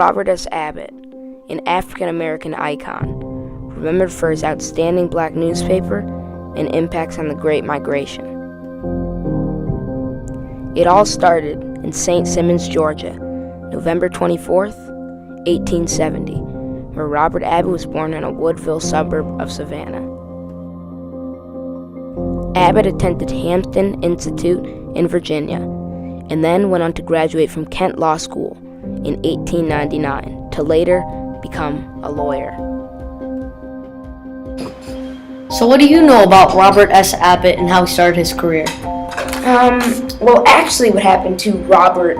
Robert S. Abbott, an African-American icon, remembered for his outstanding black newspaper and impacts on the Great Migration. It all started in St. Simons, Georgia, November 24th, 1870, where Robert Abbott was born in a Woodville suburb of Savannah. Abbott attended Hampton Institute in Virginia, and then went on to graduate from Kent Law School in 1899 to later become a lawyer. So what do you know about Robert S. Abbott and how he started his career? Well, actually what happened to Robert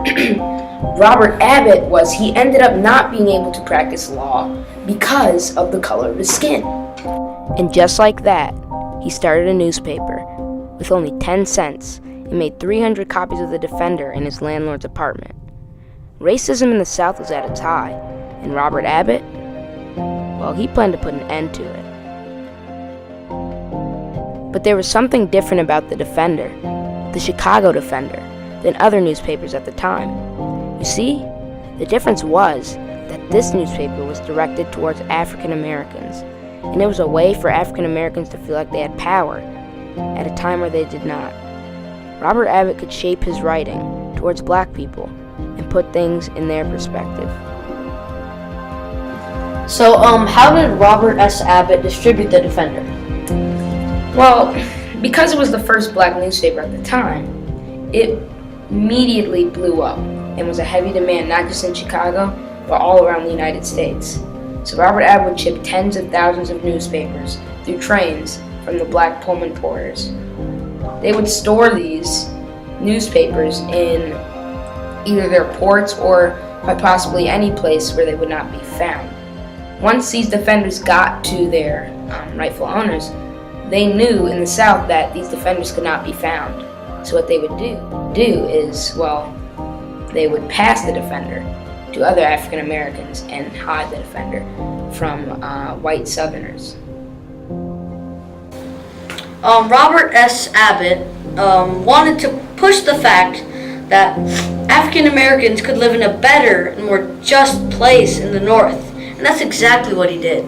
Abbott was he ended up not being able to practice law because of the color of his skin. And just like that, he started a newspaper with only 10 cents and made 300 copies of The Defender in his landlord's apartment. Racism in the South was at its high, and Robert Abbott, well, he planned to put an end to it. But there was something different about The Defender, the Chicago Defender, than other newspapers at the time. You see, the difference was that this newspaper was directed towards African Americans, and it was a way for African Americans to feel like they had power at a time where they did not. Robert Abbott could shape his writing towards black people and put things in their perspective. So, how did Robert S. Abbott distribute The Defender? Well, because it was the first black newspaper at the time, it immediately blew up and was a heavy demand not just in Chicago, but all around the United States. So Robert Abbott would ship tens of thousands of newspapers through trains from the black Pullman porters. They would store these newspapers in either their ports or quite possibly any place where they would not be found. Once these defenders got to their rightful owners, they knew in the South that these defenders could not be found. So what they would do is, well, they would pass the defender to other African Americans and hide the defender from white Southerners. Robert S. Abbott wanted to push the fact that African Americans could live in a better and more just place in the North, and that's exactly what he did.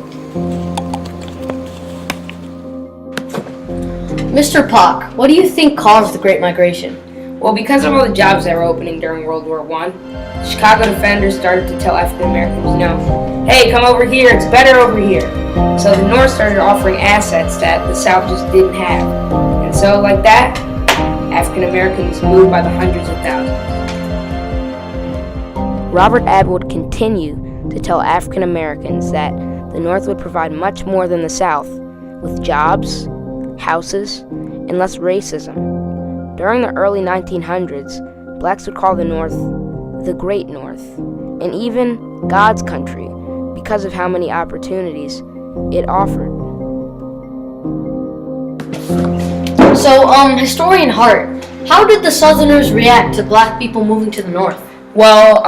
Mr. Pock, what do you think caused the Great Migration? Well, because of all the jobs that were opening during World War I, the Chicago Defenders started to tell African Americans, hey, come over here, it's better over here. So the North started offering assets that the South just didn't have. And so, like that, African Americans moved by the hundreds of thousands. Robert Abbott would continue to tell African Americans that the North would provide much more than the South, with jobs, houses, and less racism. During the early 1900s, blacks would call the North the Great North, and even God's country, because of how many opportunities it offered. So, historian Hart, how did the Southerners react to black people moving to the North? Well,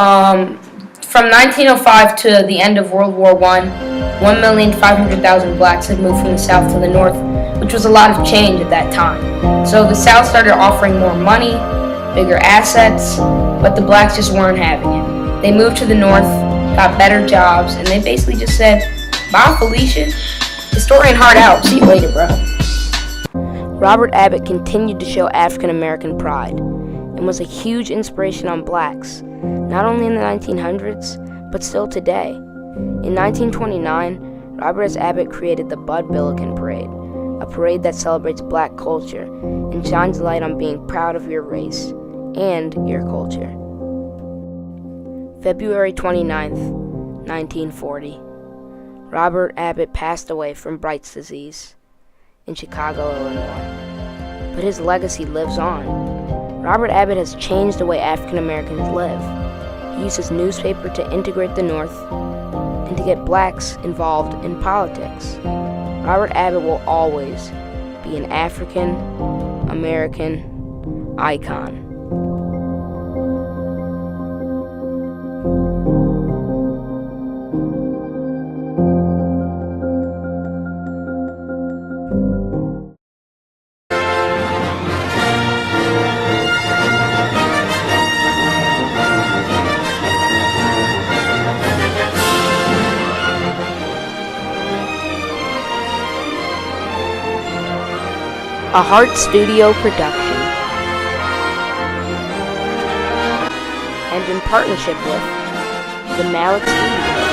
from 1905 to the end of World War I, 1,500,000 blacks had moved from the South to the North, which was a lot of change at that time. So the South started offering more money, bigger assets, but the blacks just weren't having it. They moved to the North, got better jobs, and they basically just said, bye, Felicia. Historian Hart out. See you later, bro. Robert Abbott continued to show African American pride and was a huge inspiration on blacks, not only in the 1900s, but still today. In 1929, Robert S. Abbott created the Bud Billiken Parade, a parade that celebrates black culture and shines light on being proud of your race and your culture. February 29th, 1940. Robert Abbott passed away from Bright's disease in Chicago, Illinois. But his legacy lives on. Robert Abbott has changed the way African Americans live. He used his newspaper to integrate the North and to get blacks involved in politics. Robert Abbott will always be an African American icon. a Heart Studio production, and in partnership with the Malik Studio.